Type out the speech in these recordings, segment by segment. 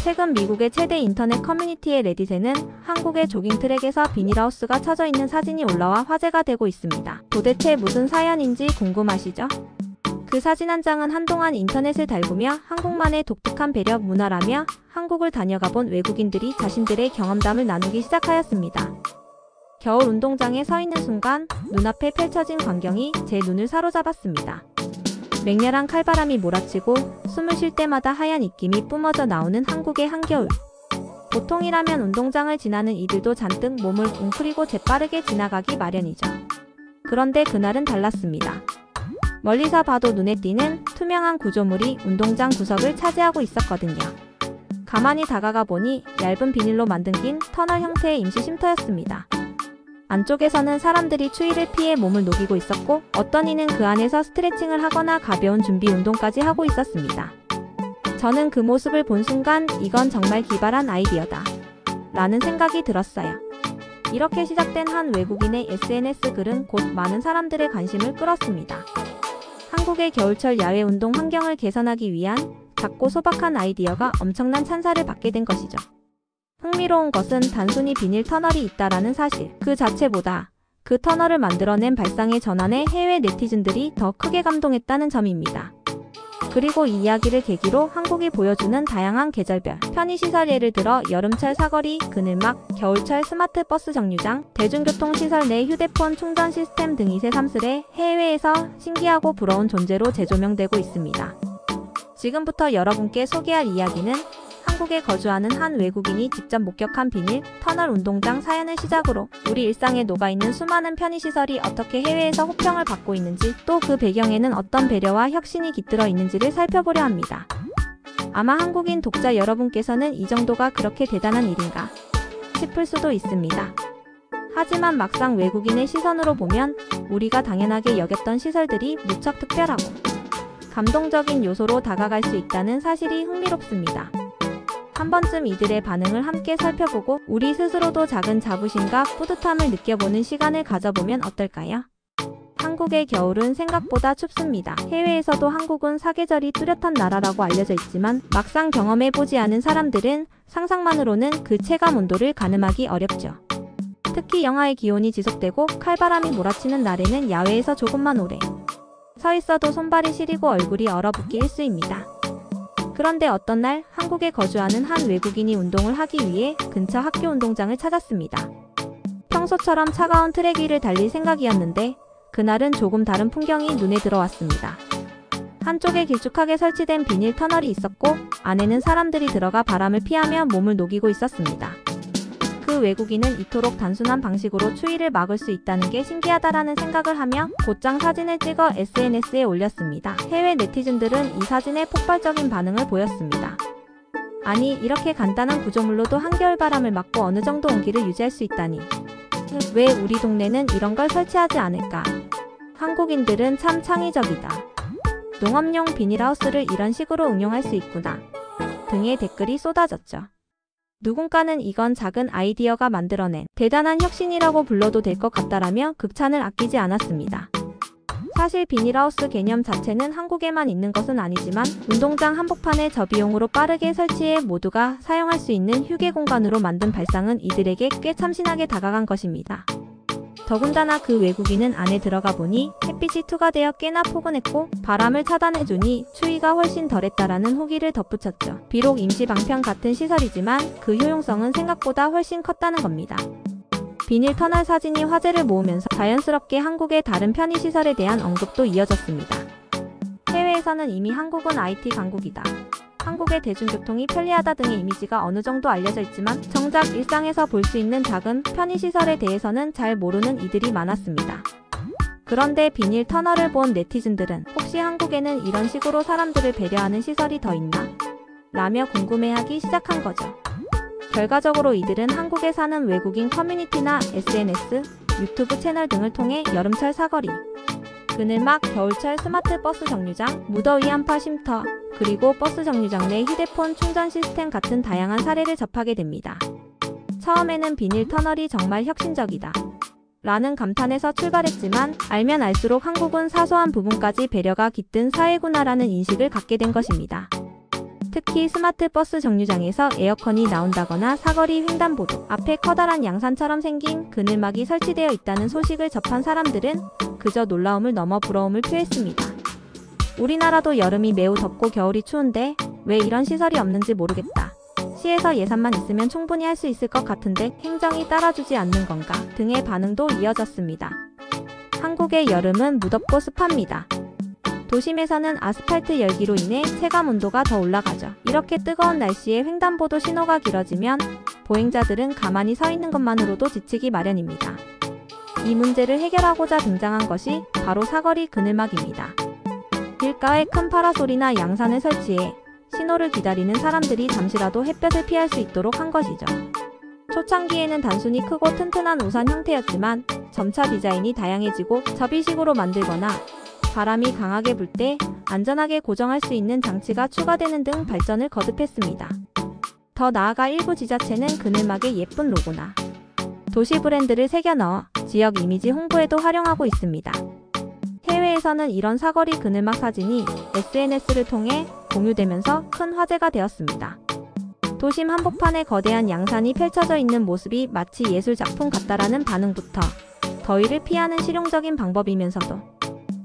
최근 미국의 최대 인터넷 커뮤니티의 레딧에는 한국의 조깅 트랙에서 비닐하우스가 쳐져 있는 사진이 올라와 화제가 되고 있습니다. 도대체 무슨 사연인지 궁금하시죠? 그 사진 한 장은 한동안 인터넷을 달구며 한국만의 독특한 배려 문화라며 한국을 다녀가본 외국인들이 자신들의 경험담을 나누기 시작하였습니다. 겨울 운동장에 서 있는 순간 눈앞에 펼쳐진 광경이 제 눈을 사로잡았습니다. 맹렬한 칼바람이 몰아치고 숨을 쉴 때마다 하얀 입김이 뿜어져 나오는 한국의 한겨울. 보통이라면 운동장을 지나는 이들도 잔뜩 몸을 웅크리고 재빠르게 지나가기 마련이죠. 그런데 그날은 달랐습니다. 멀리서 봐도 눈에 띄는 투명한 구조물이 운동장 구석을 차지하고 있었거든요. 가만히 다가가 보니 얇은 비닐로 만든 긴 터널 형태의 임시 쉼터였습니다. 안쪽에서는 사람들이 추위를 피해 몸을 녹이고 있었고 어떤 이는 그 안에서 스트레칭을 하거나 가벼운 준비 운동까지 하고 있었습니다. 저는 그 모습을 본 순간 이건 정말 기발한 아이디어다 라는 생각이 들었어요. 이렇게 시작된 한 외국인의 SNS 글은 곧 많은 사람들의 관심을 끌었습니다. 한국의 겨울철 야외 운동 환경을 개선하기 위한 작고 소박한 아이디어가 엄청난 찬사를 받게 된 것이죠. 흥미로운 것은 단순히 비닐 터널이 있다라는 사실 그 자체보다 그 터널을 만들어낸 발상의 전환에 해외 네티즌들이 더 크게 감동했다는 점입니다. 그리고 이 이야기를 계기로 한국이 보여주는 다양한 계절별 편의시설 예를 들어 여름철 사거리, 그늘막, 겨울철 스마트 버스 정류장, 대중교통시설 내 휴대폰 충전 시스템 등이 새삼스레 해외에서 신기하고 부러운 존재로 재조명되고 있습니다. 지금부터 여러분께 소개할 이야기는 한국에 거주하는 한 외국인이 직접 목격한 비닐 터널 운동장 사연을 시작으로 우리 일상에 녹아있는 수많은 편의시설이 어떻게 해외에서 호평을 받고 있는지 또 그 배경에는 어떤 배려와 혁신이 깃들어 있는지를 살펴보려 합니다. 아마 한국인 독자 여러분께서는 이 정도가 그렇게 대단한 일인가 싶을 수도 있습니다. 하지만 막상 외국인의 시선으로 보면 우리가 당연하게 여겼던 시설들이 무척 특별하고 감동적인 요소로 다가갈 수 있다는 사실이 흥미롭습니다. 한 번쯤 이들의 반응을 함께 살펴보고 우리 스스로도 작은 자부심과 뿌듯함을 느껴보는 시간을 가져보면 어떨까요? 한국의 겨울은 생각보다 춥습니다. 해외에서도 한국은 사계절이 뚜렷한 나라라고 알려져 있지만 막상 경험해보지 않은 사람들은 상상만으로는 그 체감 온도를 가늠하기 어렵죠. 특히 영하의 기온이 지속되고 칼바람이 몰아치는 날에는 야외에서 조금만 오래 서 있어도 손발이 시리고 얼굴이 얼어붙기 일쑤입니다. 그런데 어떤 날 한국에 거주하는 한 외국인이 운동을 하기 위해 근처 학교 운동장을 찾았습니다. 평소처럼 차가운 트랙 위를 달릴 생각이었는데 그날은 조금 다른 풍경이 눈에 들어왔습니다. 한쪽에 길쭉하게 설치된 비닐 터널이 있었고 안에는 사람들이 들어가 바람을 피하며 몸을 녹이고 있었습니다. 그 외국인은 이토록 단순한 방식으로 추위를 막을 수 있다는 게 신기하다라는 생각을 하며 곧장 사진을 찍어 SNS에 올렸습니다. 해외 네티즌들은 이 사진에 폭발적인 반응을 보였습니다. 아니, 이렇게 간단한 구조물로도 한겨울바람을 막고 어느 정도 온기를 유지할 수 있다니. 왜 우리 동네는 이런 걸 설치하지 않을까? 한국인들은 참 창의적이다. 농업용 비닐하우스를 이런 식으로 응용할 수 있구나. 등의 댓글이 쏟아졌죠. 누군가는 이건 작은 아이디어가 만들어낸 대단한 혁신이라고 불러도 될 것 같다라며 극찬을 아끼지 않았습니다. 사실 비닐하우스 개념 자체는 한국에만 있는 것은 아니지만 운동장 한복판에 저비용으로 빠르게 설치해 모두가 사용할 수 있는 휴게 공간으로 만든 발상은 이들에게 꽤 참신하게 다가간 것입니다. 더군다나 그 외국인은 안에 들어가 보니 햇빛이 투과되어 꽤나 포근했고 바람을 차단해주니 추위가 훨씬 덜했다라는 후기를 덧붙였죠. 비록 임시 방편 같은 시설이지만 그 효용성은 생각보다 훨씬 컸다는 겁니다. 비닐 터널 사진이 화제를 모으면서 자연스럽게 한국의 다른 편의시설에 대한 언급도 이어졌습니다. 해외에서는 이미 한국은 IT 강국이다. 한국의 대중교통이 편리하다 등의 이미지가 어느 정도 알려져 있지만 정작 일상에서 볼 수 있는 작은 편의시설에 대해서는 잘 모르는 이들이 많았습니다. 그런데 비닐 터널을 본 네티즌들은 혹시 한국에는 이런 식으로 사람들을 배려하는 시설이 더 있나? 라며 궁금해하기 시작한 거죠. 결과적으로 이들은 한국에 사는 외국인 커뮤니티나 SNS, 유튜브 채널 등을 통해 여름철 사거리, 그늘막, 겨울철 스마트 버스 정류장, 무더위 한파 쉼터, 그리고 버스 정류장 내 휴대폰 충전 시스템 같은 다양한 사례를 접하게 됩니다. 처음에는 비닐 터널이 정말 혁신적이다 라는 감탄에서 출발했지만 알면 알수록 한국은 사소한 부분까지 배려가 깃든 사회구나라는 인식을 갖게 된 것입니다. 특히 스마트 버스 정류장에서 에어컨이 나온다거나 사거리 횡단보도 앞에 커다란 양산처럼 생긴 그늘막이 설치되어 있다는 소식을 접한 사람들은 그저 놀라움을 넘어 부러움을 표했습니다. 우리나라도 여름이 매우 덥고 겨울이 추운데 왜 이런 시설이 없는지 모르겠다. 시에서 예산만 있으면 충분히 할 수 있을 것 같은데 행정이 따라주지 않는 건가 등의 반응도 이어졌습니다. 한국의 여름은 무덥고 습합니다. 도심에서는 아스팔트 열기로 인해 체감 온도가 더 올라가죠. 이렇게 뜨거운 날씨에 횡단보도 신호가 길어지면 보행자들은 가만히 서 있는 것만으로도 지치기 마련입니다. 이 문제를 해결하고자 등장한 것이 바로 사거리 그늘막입니다. 길가에 큰 파라솔이나 양산을 설치해 신호를 기다리는 사람들이 잠시라도 햇볕을 피할 수 있도록 한 것이죠. 초창기에는 단순히 크고 튼튼한 우산 형태였지만 점차 디자인이 다양해지고 접이식으로 만들거나 바람이 강하게 불 때 안전하게 고정할 수 있는 장치가 추가되는 등 발전을 거듭했습니다. 더 나아가 일부 지자체는 그늘막에 예쁜 로고나 도시 브랜드를 새겨 넣어 지역 이미지 홍보에도 활용하고 있습니다. 해외에서는 이런 사거리 그늘막 사진이 SNS를 통해 공유되면서 큰 화제가 되었습니다. 도심 한복판에 거대한 양산이 펼쳐져 있는 모습이 마치 예술 작품 같다라는 반응부터 더위를 피하는 실용적인 방법이면서도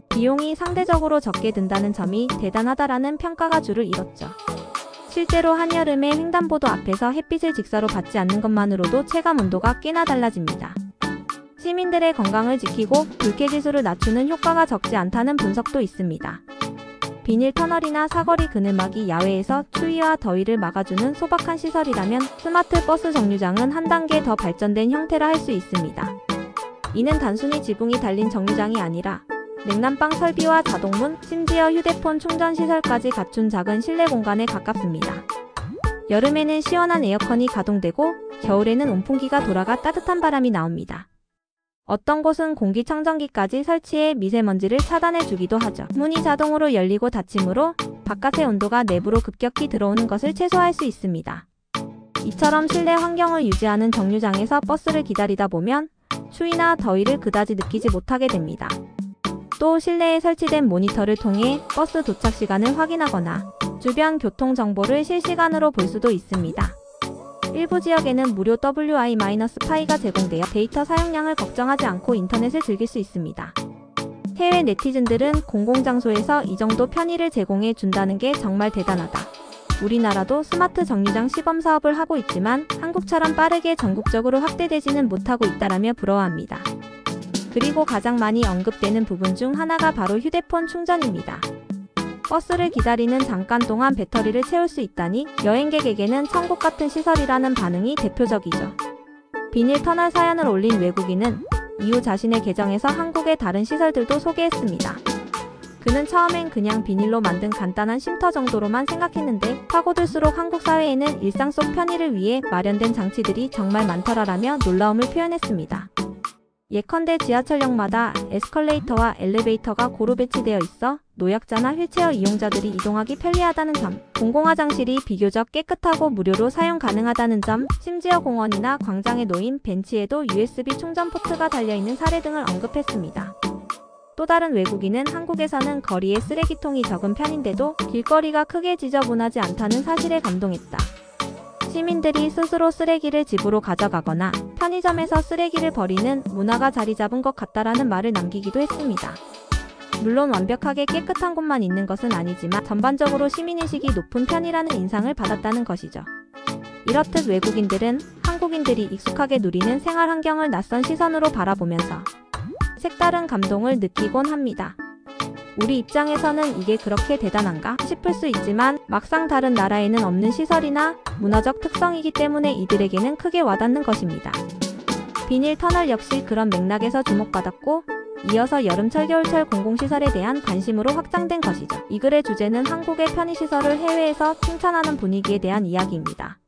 비용이 상대적으로 적게 든다는 점이 대단하다라는 평가가 줄을 이뤘죠. 실제로 한여름에 횡단보도 앞에서 햇빛을 직사로 받지 않는 것만으로도 체감 온도가 꽤나 달라집니다. 시민들의 건강을 지키고 불쾌지수를 낮추는 효과가 적지 않다는 분석도 있습니다. 비닐 터널이나 사거리 그늘막이 야외에서 추위와 더위를 막아주는 소박한 시설이라면 스마트 버스 정류장은 한 단계 더 발전된 형태라 할 수 있습니다. 이는 단순히 지붕이 달린 정류장이 아니라 냉난방 설비와 자동문, 심지어 휴대폰 충전 시설까지 갖춘 작은 실내 공간에 가깝습니다. 여름에는 시원한 에어컨이 가동되고 겨울에는 온풍기가 돌아가 따뜻한 바람이 나옵니다. 어떤 곳은 공기청정기까지 설치해 미세먼지를 차단해주기도 하죠. 문이 자동으로 열리고 닫히므로 바깥의 온도가 내부로 급격히 들어오는 것을 최소화할 수 있습니다. 이처럼 실내 환경을 유지하는 정류장에서 버스를 기다리다 보면 추위나 더위를 그다지 느끼지 못하게 됩니다. 또 실내에 설치된 모니터를 통해 버스 도착 시간을 확인하거나 주변 교통 정보를 실시간으로 볼 수도 있습니다. 일부 지역에는 무료 Wi-Fi가 제공되어 데이터 사용량을 걱정하지 않고 인터넷을 즐길 수 있습니다. 해외 네티즌들은 공공장소에서 이 정도 편의를 제공해 준다는 게 정말 대단하다. 우리나라도 스마트 정류장 시범 사업을 하고 있지만 한국처럼 빠르게 전국적으로 확대되지는 못하고 있다라며 부러워합니다. 그리고 가장 많이 언급되는 부분 중 하나가 바로 휴대폰 충전입니다. 버스를 기다리는 잠깐 동안 배터리를 채울 수 있다니 여행객에게는 천국 같은 시설이라는 반응이 대표적이죠. 비닐 터널 사연을 올린 외국인은 이후 자신의 계정에서 한국의 다른 시설들도 소개했습니다. 그는 처음엔 그냥 비닐로 만든 간단한 쉼터 정도로만 생각했는데 파고들수록 한국 사회에는 일상 속 편의를 위해 마련된 장치들이 정말 많더라라며 놀라움을 표현했습니다. 예컨대 지하철역마다 에스컬레이터와 엘리베이터가 고루 배치되어 있어 노약자나 휠체어 이용자들이 이동하기 편리하다는 점, 공공화장실이 비교적 깨끗하고 무료로 사용 가능하다는 점, 심지어 공원이나 광장에 놓인 벤치에도 USB 충전 포트가 달려있는 사례 등을 언급했습니다. 또 다른 외국인은 한국에서는 거리에 쓰레기통이 적은 편인데도 길거리가 크게 지저분하지 않다는 사실에 감동했다. 시민들이 스스로 쓰레기를 집으로 가져가거나 편의점에서 쓰레기를 버리는 문화가 자리 잡은 것 같다라는 말을 남기기도 했습니다. 물론 완벽하게 깨끗한 곳만 있는 것은 아니지만 전반적으로 시민의식이 높은 편이라는 인상을 받았다는 것이죠. 이렇듯 외국인들은 한국인들이 익숙하게 누리는 생활 환경을 낯선 시선으로 바라보면서 색다른 감동을 느끼곤 합니다. 우리 입장에서는 이게 그렇게 대단한가 싶을 수 있지만 막상 다른 나라에는 없는 시설이나 문화적 특성이기 때문에 이들에게는 크게 와닿는 것입니다. 비닐 터널 역시 그런 맥락에서 주목받았고 이어서 여름철 겨울철 공공시설에 대한 관심으로 확장된 것이죠. 이 글의 주제는 한국의 편의시설을 해외에서 칭찬하는 분위기에 대한 이야기입니다.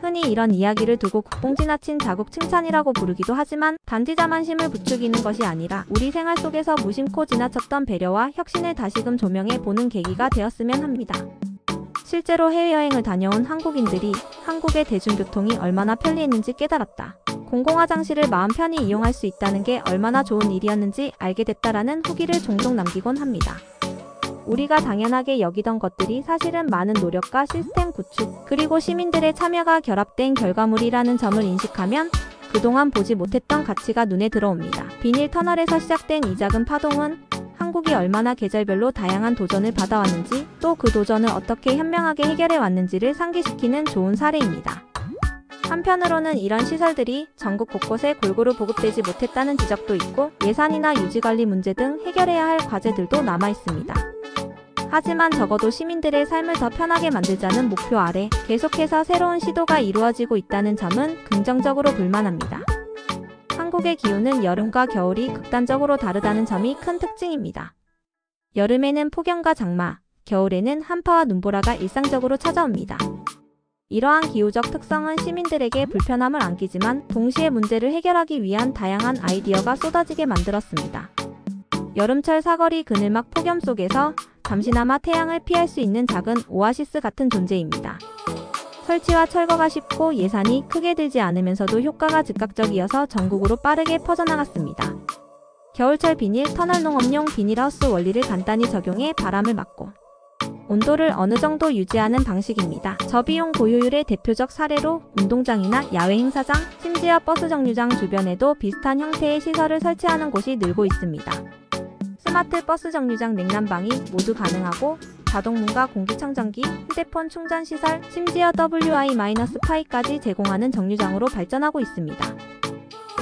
흔히 이런 이야기를 두고 국뽕 지나친 자국 칭찬이라고 부르기도 하지만 단지 자만심을 부추기는 것이 아니라 우리 생활 속에서 무심코 지나쳤던 배려와 혁신을 다시금 조명해 보는 계기가 되었으면 합니다. 실제로 해외여행을 다녀온 한국인들이 한국의 대중교통이 얼마나 편리했는지 깨달았다. 공공화장실을 마음 편히 이용할 수 있다는 게 얼마나 좋은 일이었는지 알게 됐다라는 후기를 종종 남기곤 합니다. 우리가 당연하게 여기던 것들이 사실은 많은 노력과 시스템 구축, 그리고 시민들의 참여가 결합된 결과물이라는 점을 인식하면 그동안 보지 못했던 가치가 눈에 들어옵니다. 비닐 터널에서 시작된 이 작은 파동은 한국이 얼마나 계절별로 다양한 도전을 받아왔는지, 또 그 도전을 어떻게 현명하게 해결해 왔는지를 상기시키는 좋은 사례입니다. 한편으로는 이런 시설들이 전국 곳곳에 골고루 보급되지 못했다는 지적도 있고, 예산이나 유지관리 문제 등 해결해야 할 과제들도 남아 있습니다. 하지만 적어도 시민들의 삶을 더 편하게 만들자는 목표 아래 계속해서 새로운 시도가 이루어지고 있다는 점은 긍정적으로 볼만합니다. 한국의 기후는 여름과 겨울이 극단적으로 다르다는 점이 큰 특징입니다. 여름에는 폭염과 장마, 겨울에는 한파와 눈보라가 일상적으로 찾아옵니다. 이러한 기후적 특성은 시민들에게 불편함을 안기지만 동시에 문제를 해결하기 위한 다양한 아이디어가 쏟아지게 만들었습니다. 여름철 사거리 그늘막 폭염 속에서 잠시나마 태양을 피할 수 있는 작은 오아시스 같은 존재입니다. 설치와 철거가 쉽고 예산이 크게 들지 않으면서도 효과가 즉각적이어서 전국으로 빠르게 퍼져나갔습니다. 겨울철 비닐 터널 농업용 비닐하우스 원리를 간단히 적용해 바람을 막고 온도를 어느 정도 유지하는 방식입니다. 저비용 고효율의 대표적 사례로 운동장이나 야외 행사장, 심지어 버스 정류장 주변에도 비슷한 형태의 시설을 설치하는 곳이 늘고 있습니다. 스마트 버스 정류장 냉난방이 모두 가능하고 자동문과 공기청정기, 휴대폰 충전 시설, 심지어 WI-파이까지 제공하는 정류장으로 발전하고 있습니다.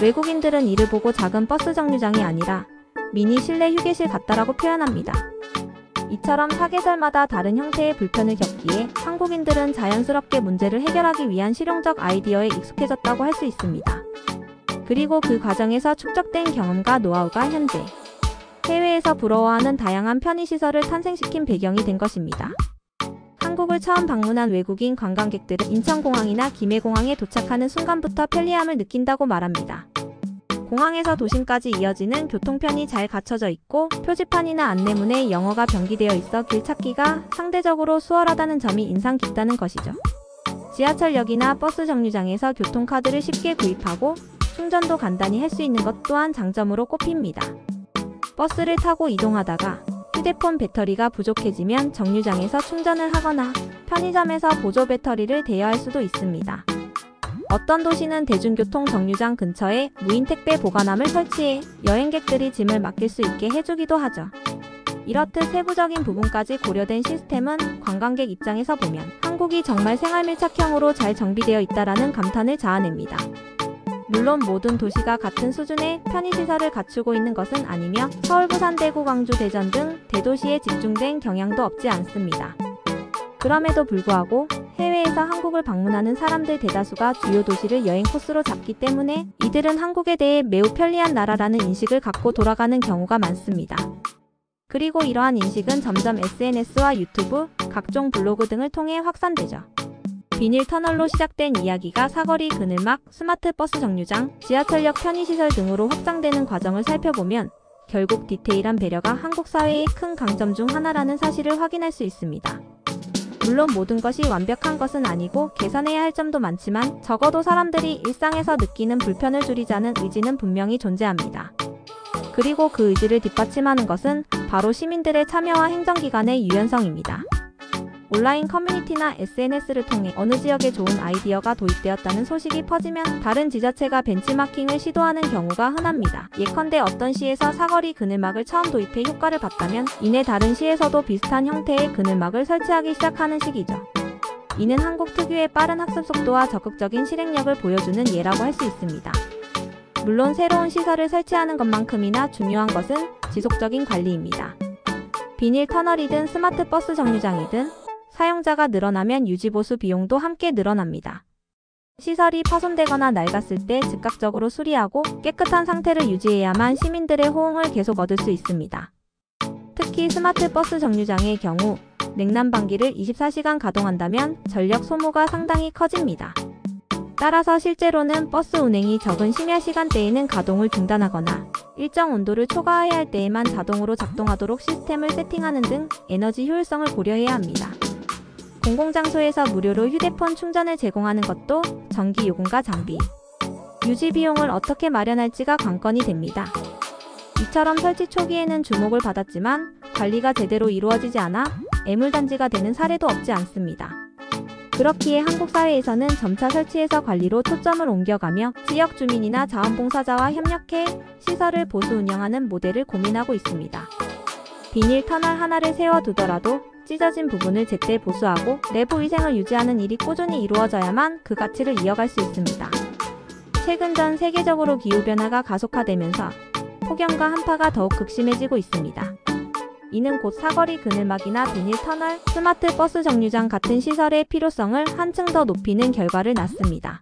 외국인들은 이를 보고 작은 버스 정류장이 아니라 미니 실내 휴게실 같다라고 표현합니다. 이처럼 사계절마다 다른 형태의 불편을 겪기에 한국인들은 자연스럽게 문제를 해결하기 위한 실용적 아이디어에 익숙해졌다고 할 수 있습니다. 그리고 그 과정에서 축적된 경험과 노하우가 현재 해외에서 부러워하는 다양한 편의시설을 탄생시킨 배경이 된 것입니다. 한국을 처음 방문한 외국인 관광객들은 인천공항이나 김해공항에 도착하는 순간부터 편리함을 느낀다고 말합니다. 공항에서 도심까지 이어지는 교통편이 잘 갖춰져 있고 표지판이나 안내문에 영어가 병기되어 있어 길 찾기가 상대적으로 수월하다는 점이 인상 깊다는 것이죠. 지하철역이나 버스 정류장에서 교통카드를 쉽게 구입하고 충전도 간단히 할 수 있는 것 또한 장점으로 꼽힙니다. 버스를 타고 이동하다가 휴대폰 배터리가 부족해지면 정류장에서 충전을 하거나 편의점에서 보조 배터리를 대여할 수도 있습니다. 어떤 도시는 대중교통 정류장 근처에 무인 택배 보관함을 설치해 여행객들이 짐을 맡길 수 있게 해주기도 하죠. 이렇듯 세부적인 부분까지 고려된 시스템은 관광객 입장에서 보면 한국이 정말 생활밀착형으로 잘 정비되어 있다라는 감탄을 자아냅니다. 물론 모든 도시가 같은 수준의 편의시설을 갖추고 있는 것은 아니며 서울, 부산, 대구, 광주, 대전 등 대도시에 집중된 경향도 없지 않습니다. 그럼에도 불구하고 해외에서 한국을 방문하는 사람들 대다수가 주요 도시를 여행 코스로 잡기 때문에 이들은 한국에 대해 매우 편리한 나라라는 인식을 갖고 돌아가는 경우가 많습니다. 그리고 이러한 인식은 점점 SNS와 유튜브, 각종 블로그 등을 통해 확산되죠. 비닐 터널로 시작된 이야기가 사거리 그늘막, 스마트 버스 정류장, 지하철역 편의시설 등으로 확장되는 과정을 살펴보면 결국 디테일한 배려가 한국 사회의 큰 강점 중 하나라는 사실을 확인할 수 있습니다. 물론 모든 것이 완벽한 것은 아니고 개선해야 할 점도 많지만 적어도 사람들이 일상에서 느끼는 불편을 줄이자는 의지는 분명히 존재합니다. 그리고 그 의지를 뒷받침하는 것은 바로 시민들의 참여와 행정기관의 유연성입니다. 온라인 커뮤니티나 SNS를 통해 어느 지역에 좋은 아이디어가 도입되었다는 소식이 퍼지면 다른 지자체가 벤치마킹을 시도하는 경우가 흔합니다. 예컨대 어떤 시에서 사거리 그늘막을 처음 도입해 효과를 봤다면 이내 다른 시에서도 비슷한 형태의 그늘막을 설치하기 시작하는 시기죠. 이는 한국 특유의 빠른 학습 속도와 적극적인 실행력을 보여주는 예라고 할 수 있습니다. 물론 새로운 시설을 설치하는 것만큼이나 중요한 것은 지속적인 관리입니다. 비닐 터널이든 스마트 버스 정류장이든 사용자가 늘어나면 유지보수 비용도 함께 늘어납니다. 시설이 파손되거나 낡았을 때 즉각적으로 수리하고 깨끗한 상태를 유지해야만 시민들의 호응을 계속 얻을 수 있습니다. 특히 스마트 버스 정류장의 경우 냉난방기를 24시간 가동한다면 전력 소모가 상당히 커집니다. 따라서 실제로는 버스 운행이 적은 심야 시간대에는 가동을 중단하거나 일정 온도를 초과해야 할 때에만 자동으로 작동하도록 시스템을 세팅하는 등 에너지 효율성을 고려해야 합니다. 공공장소에서 무료로 휴대폰 충전을 제공하는 것도 전기 요금과 장비, 유지 비용을 어떻게 마련할지가 관건이 됩니다. 이처럼 설치 초기에는 주목을 받았지만 관리가 제대로 이루어지지 않아 애물단지가 되는 사례도 없지 않습니다. 그렇기에 한국 사회에서는 점차 설치에서 관리로 초점을 옮겨가며 지역 주민이나 자원봉사자와 협력해 시설을 보수 운영하는 모델을 고민하고 있습니다. 비닐 터널 하나를 세워두더라도 찢어진 부분을 제때 보수하고 내부 위생을 유지하는 일이 꾸준히 이루어져야만 그 가치를 이어갈 수 있습니다. 최근 전 세계적으로 기후변화가 가속화되면서 폭염과 한파가 더욱 극심해지고 있습니다. 이는 곧 사거리 그늘막이나 비닐 터널, 스마트 버스 정류장 같은 시설의 필요성을 한층 더 높이는 결과를 낳습니다.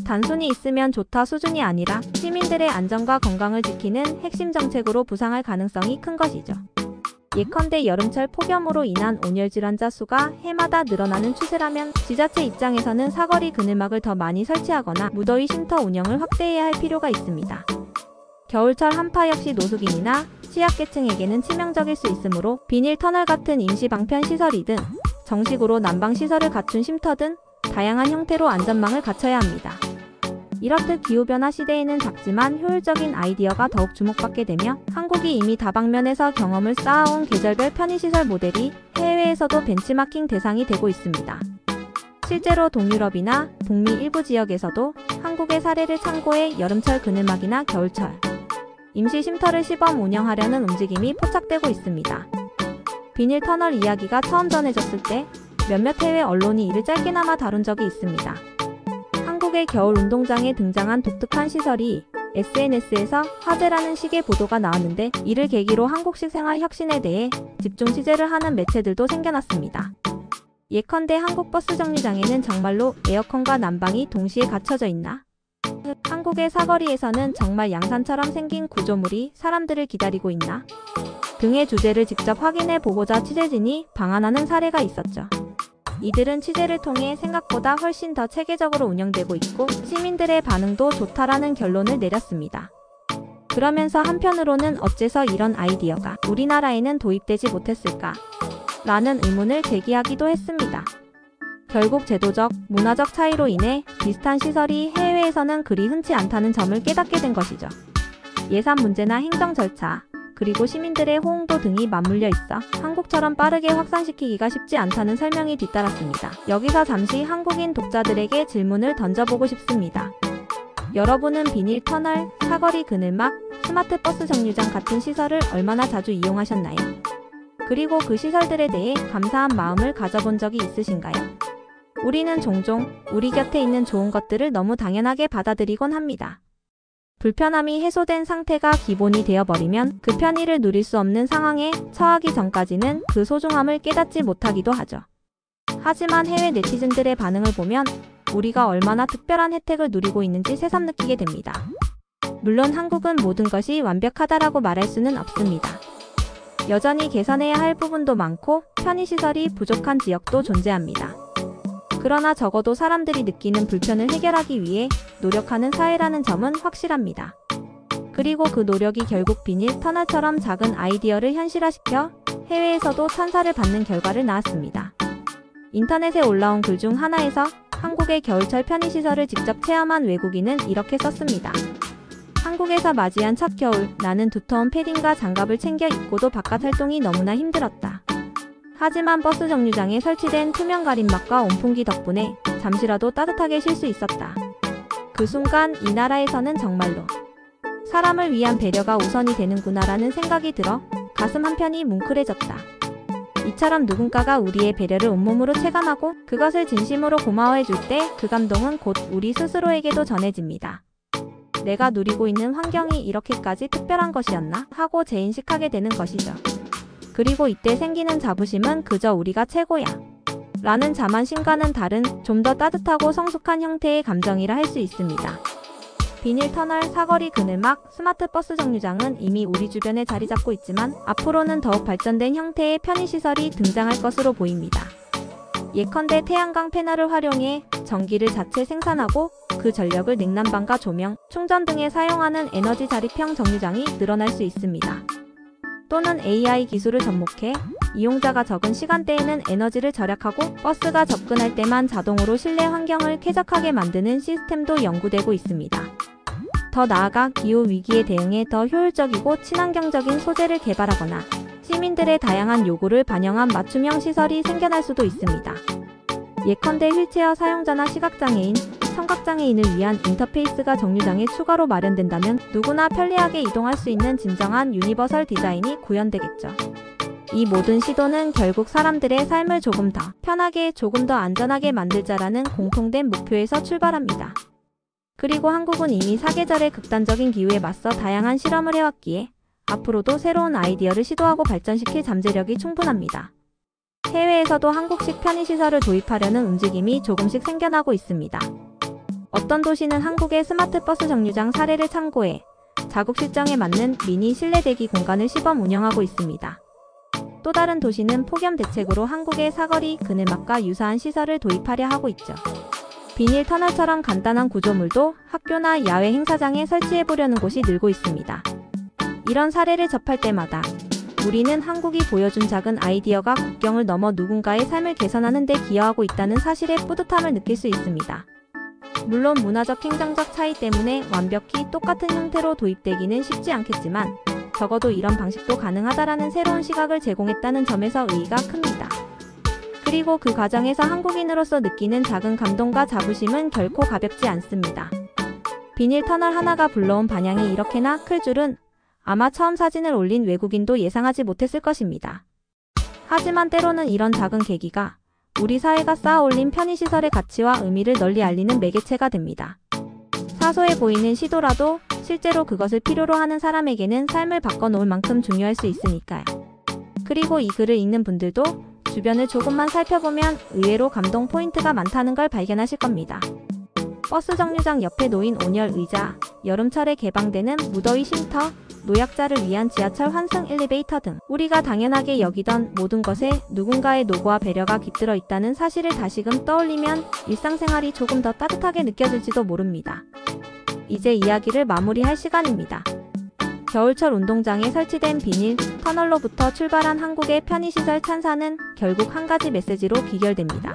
단순히 있으면 좋다 수준이 아니라 시민들의 안전과 건강을 지키는 핵심 정책으로 부상할 가능성이 큰 것이죠. 예컨대 여름철 폭염으로 인한 온열 질환자 수가 해마다 늘어나는 추세라면 지자체 입장에서는 사거리 그늘막을 더 많이 설치하거나 무더위 쉼터 운영을 확대해야 할 필요가 있습니다. 겨울철 한파 역시 노숙인이나 취약계층에게는 치명적일 수 있으므로 비닐 터널 같은 임시 방편 시설이든 정식으로 난방 시설을 갖춘 쉼터 등 다양한 형태로 안전망을 갖춰야 합니다. 이렇듯 기후변화 시대에는 작지만 효율적인 아이디어가 더욱 주목받게 되며 한국이 이미 다방면에서 경험을 쌓아온 계절별 편의시설 모델이 해외에서도 벤치마킹 대상이 되고 있습니다. 실제로 동유럽이나 북미 일부 지역에서도 한국의 사례를 참고해 여름철 그늘막이나 겨울철 임시 쉼터를 시범 운영하려는 움직임이 포착되고 있습니다. 비닐 터널 이야기가 처음 전해졌을 때 몇몇 해외 언론이 이를 짧게나마 다룬 적이 있습니다. 한국의 겨울 운동장에 등장한 독특한 시설이 SNS에서 화제라는 식의 보도가 나왔는데 이를 계기로 한국식 생활 혁신에 대해 집중 취재를 하는 매체들도 생겨났습니다. 예컨대 한국 버스 정류장에는 정말로 에어컨과 난방이 동시에 갖춰져 있나? 한국의 사거리에서는 정말 양산처럼 생긴 구조물이 사람들을 기다리고 있나? 등의 주제를 직접 확인해 보고자 취재진이 방한하는 사례가 있었죠. 이들은 취재를 통해 생각보다 훨씬 더 체계적으로 운영되고 있고 시민들의 반응도 좋다라는 결론을 내렸습니다. 그러면서 한편으로는 어째서 이런 아이디어가 우리나라에는 도입되지 못했을까? 라는 의문을 제기하기도 했습니다. 결국 제도적, 문화적 차이로 인해 비슷한 시설이 해외에서는 그리 흔치 않다는 점을 깨닫게 된 것이죠. 예산 문제나 행정 절차, 그리고 시민들의 호응도 등이 맞물려 있어 한국처럼 빠르게 확산시키기가 쉽지 않다는 설명이 뒤따랐습니다. 여기서 잠시 한국인 독자들에게 질문을 던져보고 싶습니다. 여러분은 비닐 터널, 사거리 그늘막, 스마트 버스 정류장 같은 시설을 얼마나 자주 이용하셨나요? 그리고 그 시설들에 대해 감사한 마음을 가져본 적이 있으신가요? 우리는 종종 우리 곁에 있는 좋은 것들을 너무 당연하게 받아들이곤 합니다. 불편함이 해소된 상태가 기본이 되어버리면 그 편의를 누릴 수 없는 상황에 처하기 전까지는 그 소중함을 깨닫지 못하기도 하죠. 하지만 해외 네티즌들의 반응을 보면 우리가 얼마나 특별한 혜택을 누리고 있는지 새삼 느끼게 됩니다. 물론 한국은 모든 것이 완벽하다라고 말할 수는 없습니다. 여전히 개선해야 할 부분도 많고 편의시설이 부족한 지역도 존재합니다. 그러나 적어도 사람들이 느끼는 불편을 해결하기 위해 노력하는 사회라는 점은 확실합니다. 그리고 그 노력이 결국 비닐 터널처럼 작은 아이디어를 현실화시켜 해외에서도 찬사를 받는 결과를 낳았습니다. 인터넷에 올라온 글 중 하나에서 한국의 겨울철 편의시설을 직접 체험한 외국인은 이렇게 썼습니다. 한국에서 맞이한 첫 겨울, 나는 두터운 패딩과 장갑을 챙겨 입고도 바깥 활동이 너무나 힘들었다. 하지만 버스 정류장에 설치된 투명 가림막과 온풍기 덕분에 잠시라도 따뜻하게 쉴 수 있었다. 그 순간 이 나라에서는 정말로 사람을 위한 배려가 우선이 되는구나라는 생각이 들어 가슴 한편이 뭉클해졌다. 이처럼 누군가가 우리의 배려를 온몸으로 체감하고 그것을 진심으로 고마워해줄 때 그 감동은 곧 우리 스스로에게도 전해집니다. 내가 누리고 있는 환경이 이렇게까지 특별한 것이었나? 하고 재인식하게 되는 것이죠. 그리고 이때 생기는 자부심은 그저 우리가 최고야 라는 자만심과는 다른 좀 더 따뜻하고 성숙한 형태의 감정이라 할 수 있습니다. 비닐 터널, 사거리 그늘막, 스마트 버스 정류장은 이미 우리 주변에 자리 잡고 있지만 앞으로는 더욱 발전된 형태의 편의시설이 등장할 것으로 보입니다. 예컨대 태양광 패널을 활용해 전기를 자체 생산하고 그 전력을 냉난방과 조명, 충전 등에 사용하는 에너지 자립형 정류장이 늘어날 수 있습니다. 또는 AI 기술을 접목해 이용자가 적은 시간대에는 에너지를 절약하고 버스가 접근할 때만 자동으로 실내 환경을 쾌적하게 만드는 시스템도 연구되고 있습니다. 더 나아가 기후 위기에 대응해 더 효율적이고 친환경적인 소재를 개발하거나 시민들의 다양한 요구를 반영한 맞춤형 시설이 생겨날 수도 있습니다. 예컨대 휠체어 사용자나 시각장애인, 청각장애인을 위한 인터페이스가 정류장에 추가로 마련된다면 누구나 편리하게 이동할 수 있는 진정한 유니버설 디자인이 구현되겠죠. 이 모든 시도는 결국 사람들의 삶을 조금 더 편하게, 조금 더 안전하게 만들자라는 공통된 목표에서 출발합니다. 그리고 한국은 이미 사계절의 극단적인 기후에 맞서 다양한 실험을 해왔기에 앞으로도 새로운 아이디어를 시도하고 발전시킬 잠재력이 충분합니다. 해외에서도 한국식 편의시설을 도입하려는 움직임이 조금씩 생겨나고 있습니다. 어떤 도시는 한국의 스마트 버스 정류장 사례를 참고해 자국 실정에 맞는 미니 실내 대기 공간을 시범 운영하고 있습니다. 또 다른 도시는 폭염 대책으로 한국의 사거리 그늘막과 유사한 시설을 도입하려 하고 있죠. 비닐 터널처럼 간단한 구조물도 학교나 야외 행사장에 설치해보려는 곳이 늘고 있습니다. 이런 사례를 접할 때마다 우리는 한국이 보여준 작은 아이디어가 국경을 넘어 누군가의 삶을 개선하는 데 기여하고 있다는 사실에 뿌듯함을 느낄 수 있습니다. 물론 문화적 행정적 차이 때문에 완벽히 똑같은 형태로 도입되기는 쉽지 않겠지만 적어도 이런 방식도 가능하다라는 새로운 시각을 제공했다는 점에서 의의가 큽니다. 그리고 그 과정에서 한국인으로서 느끼는 작은 감동과 자부심은 결코 가볍지 않습니다. 비닐 터널 하나가 불러온 반향이 이렇게나 클 줄은 아마 처음 사진을 올린 외국인도 예상하지 못했을 것입니다. 하지만 때로는 이런 작은 계기가 우리 사회가 쌓아올린 편의시설의 가치와 의미를 널리 알리는 매개체가 됩니다. 사소해 보이는 시도라도 실제로 그것을 필요로 하는 사람에게는 삶을 바꿔놓을 만큼 중요할 수 있으니까요. 그리고 이 글을 읽는 분들도 주변을 조금만 살펴보면 의외로 감동 포인트가 많다는 걸 발견하실 겁니다. 버스 정류장 옆에 놓인 온열 의자, 여름철에 개방되는 무더위 쉼터, 노약자를 위한 지하철 환승 엘리베이터 등 우리가 당연하게 여기던 모든 것에 누군가의 노고와 배려가 깃들어 있다는 사실을 다시금 떠올리면 일상생활이 조금 더 따뜻하게 느껴질지도 모릅니다. 이제 이야기를 마무리할 시간입니다. 겨울철 운동장에 설치된 비닐 터널로부터 출발한 한국의 편의시설 찬사는 결국 한 가지 메시지로 귀결됩니다.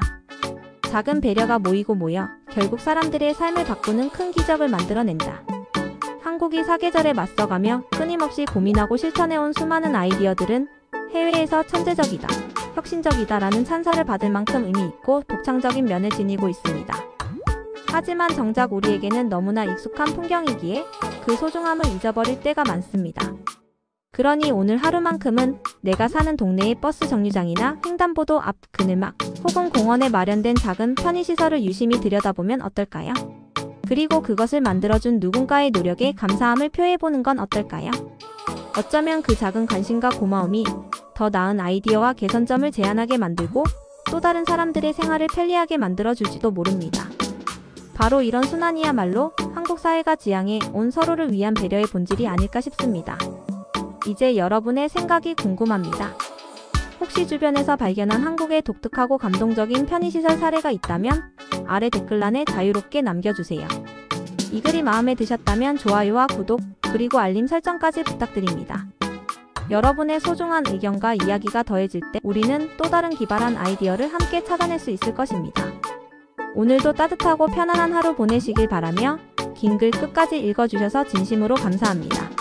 작은 배려가 모이고 모여 결국 사람들의 삶을 바꾸는 큰 기적을 만들어낸다. 한국이 사계절에 맞서가며 끊임없이 고민하고 실천해온 수많은 아이디어들은 해외에서 천재적이다, 혁신적이다라는 찬사를 받을 만큼 의미 있고 독창적인 면을 지니고 있습니다. 하지만 정작 우리에게는 너무나 익숙한 풍경이기에 그 소중함을 잊어버릴 때가 많습니다. 그러니 오늘 하루만큼은 내가 사는 동네의 버스 정류장이나 횡단보도 앞 그늘막 혹은 공원에 마련된 작은 편의시설을 유심히 들여다보면 어떨까요? 그리고 그것을 만들어준 누군가의 노력에 감사함을 표해보는 건 어떨까요? 어쩌면 그 작은 관심과 고마움이 더 나은 아이디어와 개선점을 제안하게 만들고 또 다른 사람들의 생활을 편리하게 만들어줄지도 모릅니다. 바로 이런 순환이야말로 한국 사회가 지향해 온 서로를 위한 배려의 본질이 아닐까 싶습니다. 이제 여러분의 생각이 궁금합니다. 혹시 주변에서 발견한 한국의 독특하고 감동적인 편의시설 사례가 있다면 아래 댓글란에 자유롭게 남겨주세요. 이 글이 마음에 드셨다면 좋아요와 구독, 그리고 알림 설정까지 부탁드립니다. 여러분의 소중한 의견과 이야기가 더해질 때 우리는 또 다른 기발한 아이디어를 함께 찾아낼 수 있을 것입니다. 오늘도 따뜻하고 편안한 하루 보내시길 바라며 긴 글 끝까지 읽어주셔서 진심으로 감사합니다.